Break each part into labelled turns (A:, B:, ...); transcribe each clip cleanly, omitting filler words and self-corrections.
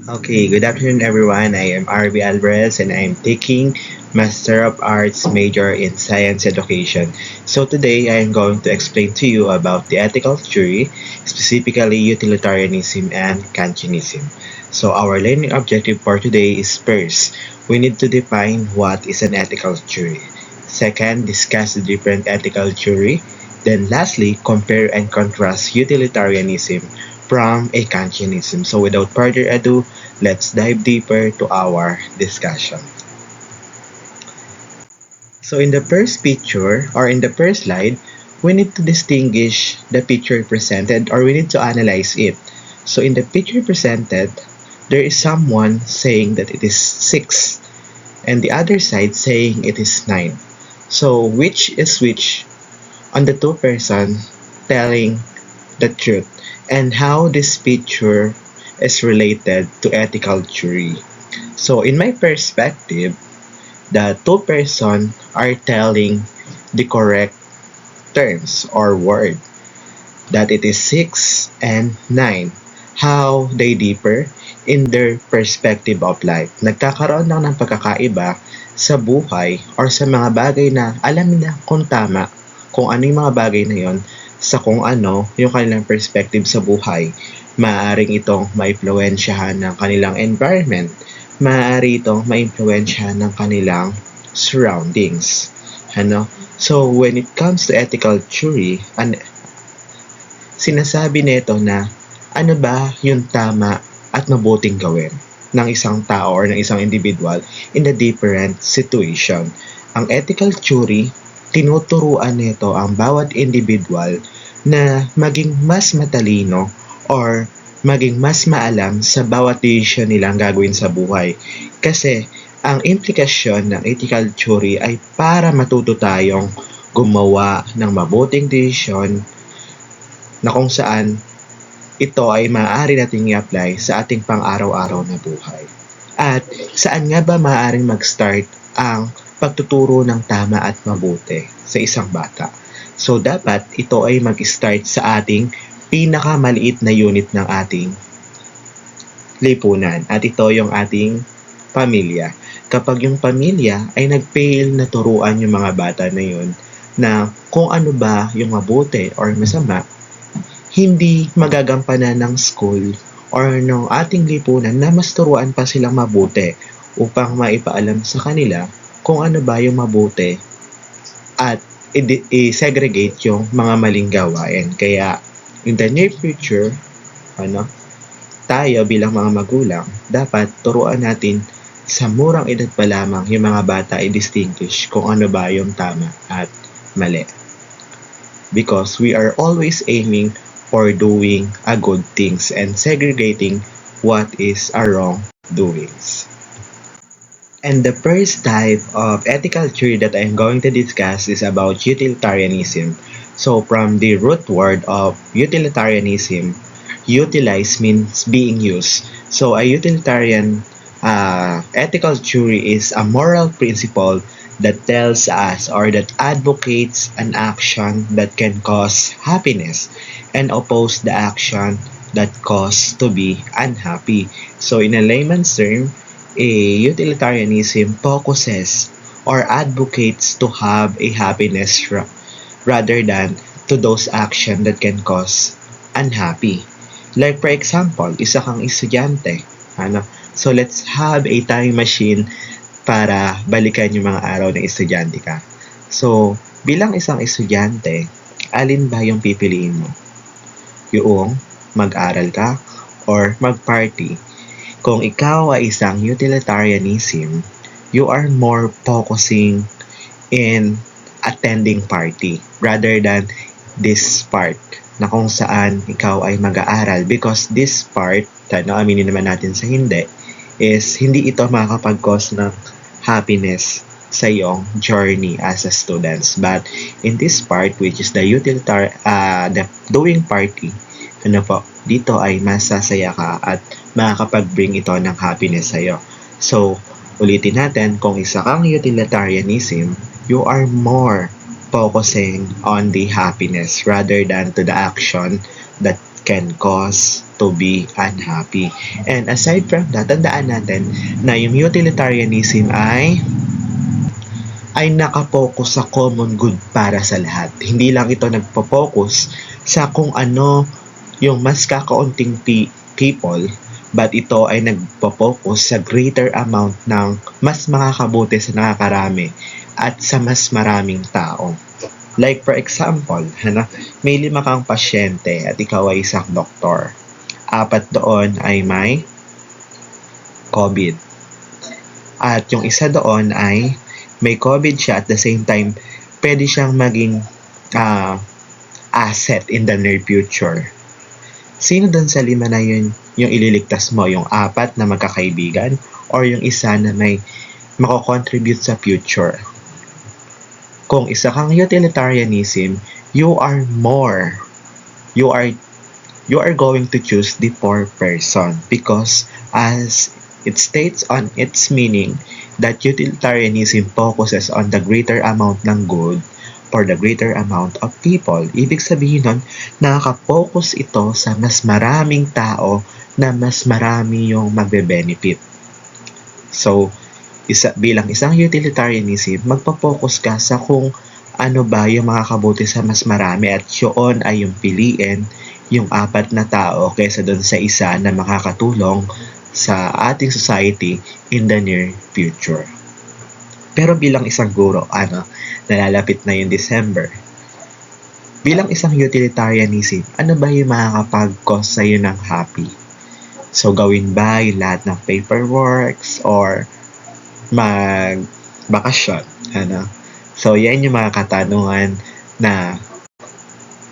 A: Okay, good afternoon everyone. I am RB Alvarez and I am taking Master of Arts major in Science Education. So today I am going to explain to you about the ethical theory, specifically utilitarianism and Kantianism. So our learning objective for today is first, we need to define what is an ethical theory. Second, discuss the different ethical theory. Then lastly, compare and contrast utilitarianism from a Kantianism. So without further ado, let's dive deeper to our discussion. So in the first picture or in the first slide, we need to distinguish the picture presented or we need to analyze it. So in the picture presented, there is someone saying that it is 6 and the other side saying it is 9. So which is which on the two person telling the truth and how this picture is related to ethical theory. So in my perspective, the two person are telling the correct terms or word that it is 6 and 9. How they differ in their perspective of life. Nagkakaroon lang ng pagkakaiba sa buhay or sa mga bagay na alam nila kung tama, kung ano yung mga bagay na yon sa kung ano yung kanilang perspective sa buhay. Maaaring itong maimpluwensyahan ng kanilang environment. Maaari itong maimpluwensyahan ng kanilang surroundings. Ano? So, when it comes to ethical theory, sinasabi nito na ano ba yung tama at mabuting gawin ng isang tao or ng isang individual in a different situation. Ang ethical theory, tinuturuan nito ang bawat individual na maging mas matalino or maging mas maalam sa bawat decision nilang gagawin sa buhay. Kasi ang implikasyon ng ethical theory ay para matuto tayong gumawa ng mabuting desisyon na kung saan ito ay maaari nating i-apply sa ating pang-araw-araw na buhay. At saan nga ba maaaring mag-start ang pagtuturo ng tama at mabuti sa isang bata? So dapat ito ay mag-start sa ating pinakamaliit na unit ng ating lipunan at ito yung ating pamilya. Kapag yung pamilya ay nag-fail na turuan yung mga bata na yun na kung ano ba yung mabuti or masama, hindi magagampanan ng school or ng ating lipunan na mas turuan pa silang mabuti upang maipaalam sa kanila kung ano ba yung mabuti at i-segregate yung mga maling gawain. Kaya in the near future, tayo bilang mga magulang, dapat turuan natin sa murang edad pa lamang yung mga bata i-distinguish kung ano ba yung tama at mali. Because we are always aiming for doing a good things and segregating what is a wrong doings. And the first type of ethical theory that I'm going to discuss is about utilitarianism. So from the root word of utilitarianism, utilize means being used. So a utilitarian ethical theory is a moral principle that tells us or that advocates an action that can cause happiness and oppose the action that cause to be unhappy. So in a layman's term, a utilitarianism focuses or advocates to have a happiness rather than to those action that can cause unhappy. Like for example, isa kang estudyante, so let's have a time machine para balikan yung mga araw ng estudyante ka. So, bilang isang estudyante, alin ba yung pipiliin mo? Yung mag-aral ka or mag-party? Kung ikaw ay isang utilitarianism, you are more focusing in attending party rather than this part na kung saan ikaw ay mag-aaral because this part, aminin naman natin sa hindi, is hindi ito makakapag-cause ng happiness sa iyong journey as a students. But in this part, which is the the doing party, dito ay masasaya ka at makakapag-bring ito ng happiness sa iyo. So, ulitin natin, kung isa kang utilitarianism, you are more focusing on the happiness rather than to the action that can cause to be unhappy. And aside from that, tandaan natin na yung utilitarianism ay nakapokus sa common good para sa lahat. Hindi lang ito nagpo-focus sa kung ano yung mas kakaunting people, but ito ay nagpo-focus sa greater amount ng mas makakabuti sa nakakarami at sa mas maraming tao. Like for example, may 5 kang pasyente at ikaw ay isang doktor. 4 doon ay may COVID. At yung isa doon ay may COVID siya at the same time, pwede siyang maging asset in the near future. Sino doon sa 5 na yun yung ililigtas mo? Yung 4 na magkakaibigan or yung isa na may mako-contribute sa future? Kung isa kang utilitarianism, you are going to choose the poor person because as it states on its meaning that utilitarianism focuses on the greater amount ng good for the greater amount of people. Ibig sabihin nun, nakaka-focus ito sa mas maraming tao na mas marami yung magbe-benefit. So, bilang isang utilitarianism, magpa-focus ka sa kung ano ba yung makakabuti sa mas marami at yun ay yung piliin yung 4 na tao kaysa doon sa isa na makakatulong sa ating society in the near future. Pero bilang isang guro, nalalapit na yung December. Bilang isang utilitarianism, ano ba yung makakapag-cause sa'yo ng happy? So, gawin ba yung lahat ng paperworks or mag-bakasyon? So, yan yung mga katanungan na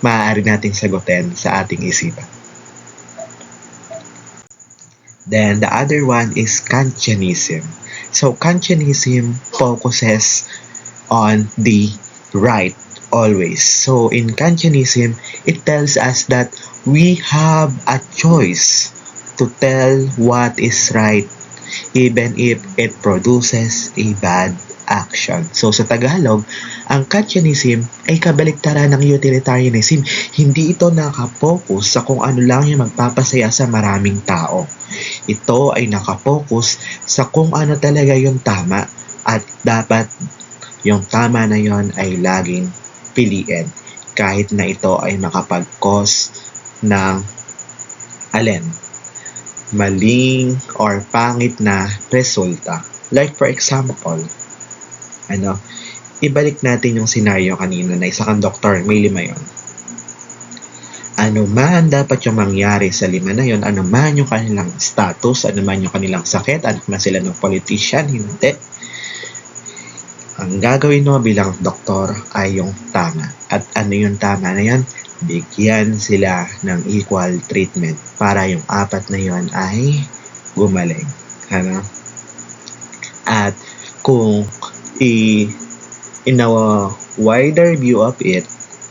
A: maaari nating sagutin sa ating isipan. Then, the other one is Kantianism. So, Kantianism focuses on the right always. So, in Kantianism, it tells us that we have a choice to tell what is right even if it produces a bad action. So sa Tagalog, ang Kantianism ay kabaliktaran ng utilitarianism. Hindi ito nakapokus sa kung ano lang yung magpapasaya sa maraming tao. Ito ay nakapokus sa kung ano talaga yung tama at dapat yung tama na yon ay laging piliin kahit na ito ay makapag-cause ng maling or pangit na resulta. Like for example, ibalik natin yung scenario kanina na isa kang doktor, may 5 yon. Ano man dapat yung mangyari sa 5 na yon, ano man yung kanilang status, ano man yung kanilang sakit, ano man sila ng politician, hindi. Ang gagawin mo bilang doktor ay yung tama. At ano yung tama na yan? Bigyan sila ng equal treatment para yung 4 na yon ay gumaling. At kung in a wider view of it,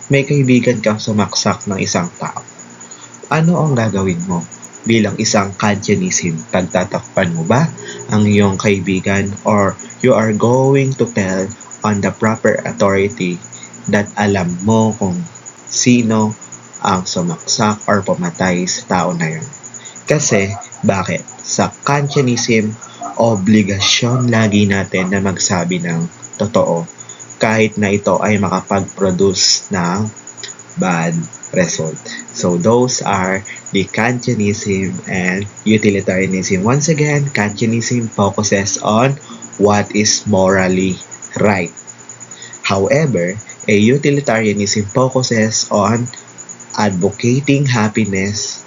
A: may kaibigan kang sumaksak ng isang tao. Ano ang gagawin mo bilang isang Kantianism? Pagtatakpan mo ba ang iyong kaibigan or you are going to tell on the proper authority that alam mo kung sino ang sumaksak or pumatay sa tao na yun? Kasi, bakit? Sa Kantianism, obligasyon lagi natin na magsabi ng totoo kahit na ito ay makapag-produce ng bad result. So, those are the Kantianism and utilitarianism. Once again, Kantianism focuses on what is morally right. However, a utilitarianism focuses on advocating happiness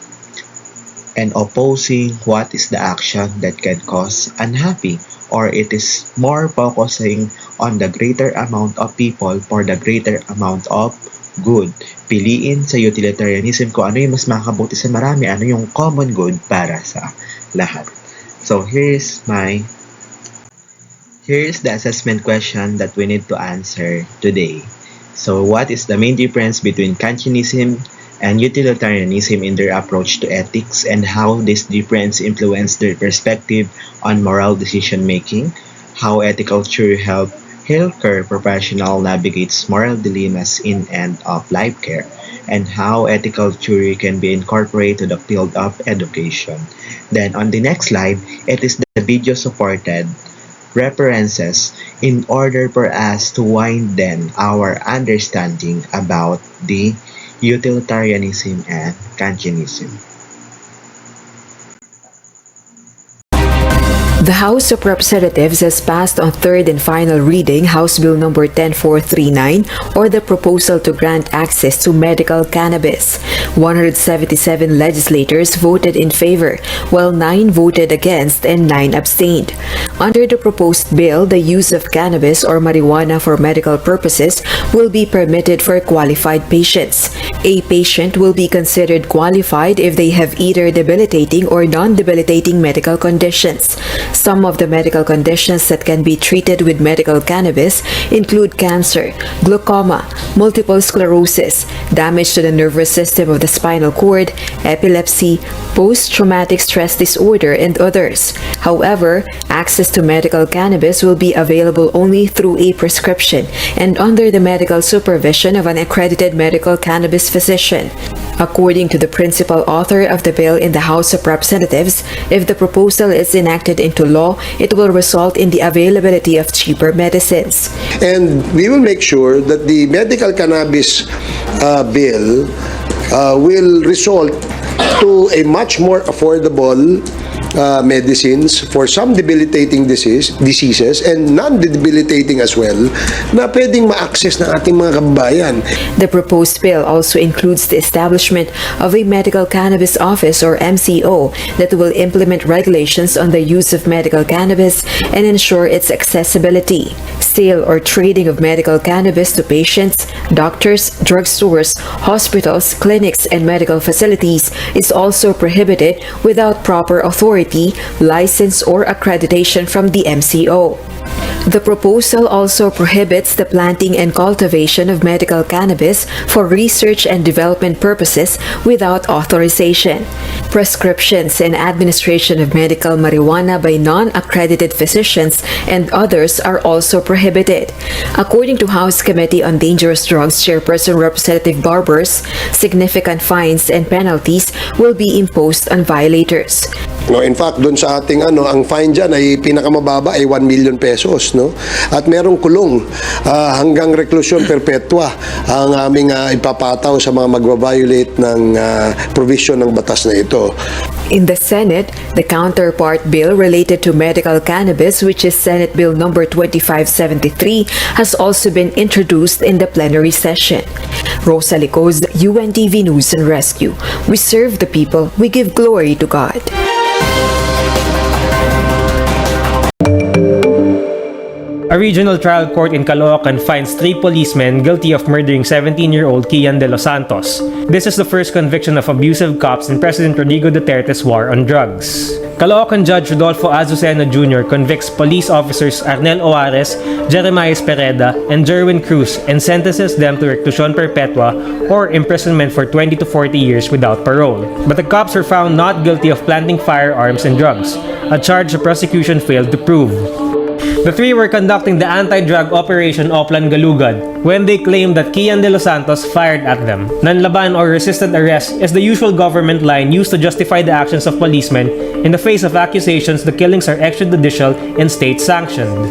A: and opposing what is the action that can cause unhappy, or it is more focusing on the greater amount of people for the greater amount of good. Piliin sa utilitarianism kung ano yung mas makabuti sa marami, ano yung common good para sa lahat. So here's the assessment question that we need to answer today. So what is the main difference between Kantianism and utilitarianism in their approach to ethics, and how this difference influenced their perspective on moral decision making? How ethical theory help healthcare professional navigates moral dilemmas in end-of-life care, and how ethical theory can be incorporated to the field of education. Then on the next slide, it is the video supported references in order for us to widen our understanding about the utilitarianism and Kantianism.
B: The House of Representatives has passed on third and final reading House Bill number 10439, or the proposal to grant access to medical cannabis. 177 legislators voted in favor, while 9 voted against and 9 abstained. Under the proposed bill, the use of cannabis or marijuana for medical purposes will be permitted for qualified patients. A patient will be considered qualified if they have either debilitating or non-debilitating medical conditions. Some of the medical conditions that can be treated with medical cannabis include cancer, glaucoma, multiple sclerosis, damage to the nervous system of the spinal cord, epilepsy, post-traumatic stress disorder, and others. However, access to medical cannabis will be available only through a prescription and under the medical supervision of an accredited medical cannabis physician. According to the principal author of the bill in the House of Representatives, if the proposal is enacted into law, it will result in the availability of cheaper medicines.
C: And we will make sure that the medical cannabis bill will result to a much more affordable medicines for some debilitating diseases and non-debilitating as well na pwedeng ma-access ng ating mga kababayan.
B: The proposed bill also includes the establishment of a Medical Cannabis Office or MCO that will implement regulations on the use of medical cannabis and ensure its accessibility. Sale or trading of medical cannabis to patients, doctors, drugstores, hospitals, clinics, and medical facilities is also prohibited without proper authority, license, or accreditation from the MCO. The proposal also prohibits the planting and cultivation of medical cannabis for research and development purposes without authorization. Prescriptions and administration of medical marijuana by non-accredited physicians and others are also prohibited. According to House Committee on Dangerous Drugs Chairperson Representative Barbers, significant fines and penalties will be imposed on violators.
C: No, in fact, doon sa ating ang fine diyan ay pinakamababa ay 1 million pesos, no? At merong kulong hanggang reklusyon perpetua ang aming ipapataw sa mga magva-violate ng provision ng batas na ito.
B: In the Senate, the counterpart bill related to medical cannabis, which is Senate Bill number 2573, has also been introduced in the plenary session. Rosa Licos, UNTV News and Rescue. We serve the people, we give glory to God.
D: A regional trial court in Caloocan finds 3 policemen guilty of murdering 17-year-old Kian De Los Santos. This is the first conviction of abusive cops in President Rodrigo Duterte's war on drugs. Caloocan Judge Rodolfo Azucena Jr. convicts police officers Arnel Oares, Jeremiah Pereda, and Jerwin Cruz and sentences them to reclusion perpetua or imprisonment for 20 to 40 years without parole. But the cops were found not guilty of planting firearms and drugs, a charge the prosecution failed to prove. The 3 were conducting the anti-drug Operation Oplan Galugad when they claimed that Kian De Los Santos fired at them. Nanlaban or resisted arrest is the usual government line used to justify the actions of policemen in the face of accusations the killings are extrajudicial and state-sanctioned.